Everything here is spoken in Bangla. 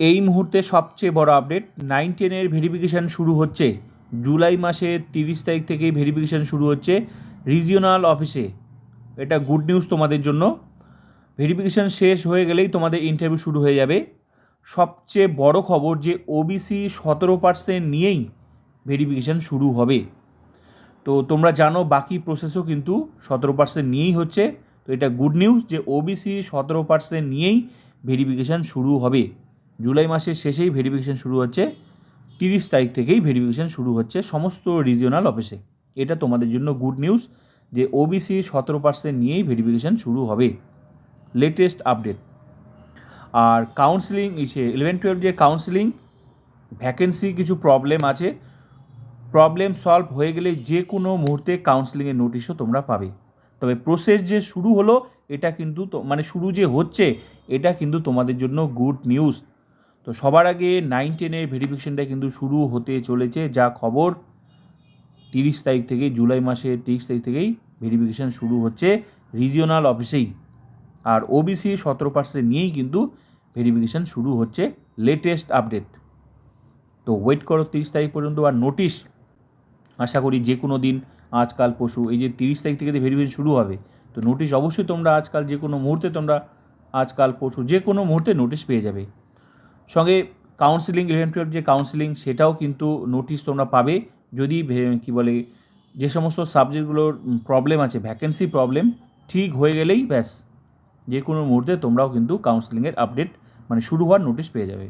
এই মুহূর্তে সবচেয়ে বড় আপডেট 9-10 ভেরিফিকেশান শুরু হচ্ছে। জুলাই মাসের 30 তারিখ থেকেই ভেরিফিকেশান শুরু হচ্ছে রিজিওনাল অফিসে। এটা গুড নিউজ তোমাদের জন্য। ভেরিফিকেশান শেষ হয়ে গেলেই তোমাদের ইন্টারভিউ শুরু হয়ে যাবে। সবচেয়ে বড় খবর যে ওবিসি 17% নিয়েই ভেরিফিকেশান শুরু হবে। তো তোমরা জানো বাকি প্রসেসও কিন্তু 17% নিয়েই হচ্ছে। তো এটা গুড নিউজ যে ওবিসি 17% নিয়েই ভেরিফিকেশান শুরু হবে। জুলাই মাসের শেষেই ভেরিফিকেশান শুরু হচ্ছে, 30 তারিখ থেকেই ভেরিফিকেশান শুরু হচ্ছে সমস্ত রিজিওনাল অফিসে। এটা তোমাদের জন্য গুড নিউজ যে ওবিসি 17% নিয়েই ভেরিফিকেশান শুরু হবে। Latest update. আর কাউন্সিলিং 11-12 যে কাউন্সিলিং ভ্যাকেন্সি কিছু প্রবলেম আছে, প্রবলেম সলভ হয়ে গেলে যে কোনো মুহূর্তে কাউন্সিলিংয়ের নোটিশও তোমরা পাবে। তবে প্রসেস যে শুরু হলো এটা কিন্তু শুরু যে হচ্ছে এটা কিন্তু তোমাদের জন্য গুড নিউজ। তো সবার আগে 9-10 ভেরিফিকেশানটা কিন্তু শুরু হতে চলেছে, যা খবর 30 তারিখ থেকে, জুলাই মাসের 30 তারিখ থেকেই ভেরিফিকেশান শুরু হচ্ছে রিজিওনাল অফিসেই। আর ওবিসি 17% নিয়েই কিন্তু ভেরিফিকেশান শুরু হচ্ছে। Latest update. তো ওয়েট করো 30 তারিখ পর্যন্ত। আর নোটিশ আশা করি যে কোনো দিন, আজকাল পরশু, এই যে 30 তারিখ থেকে ভেরিফিকেশান শুরু হবে, তো নোটিশ অবশ্যই তোমরা আজকাল যে কোনো মুহূর্তে আজকাল পরশু যে কোনো মুহূর্তে নোটিশ পেয়ে যাবে। সঙ্গে কাউন্সিলিং 11-12 যে কাউন্সিলিং সেটাও কিন্তু নোটিশ তোমরা পাবে। যদি যে সমস্ত সাবজেক্টগুলোর প্রবলেম আছে, ভ্যাকেন্সি প্রবলেম ঠিক হয়ে গেলেই ব্যাস যে কোনো মুহূর্তে তোমরাও কিন্তু কাউন্সিলিংয়ের আপডেট শুরু হওয়ার নোটিশ পেয়ে যাবে।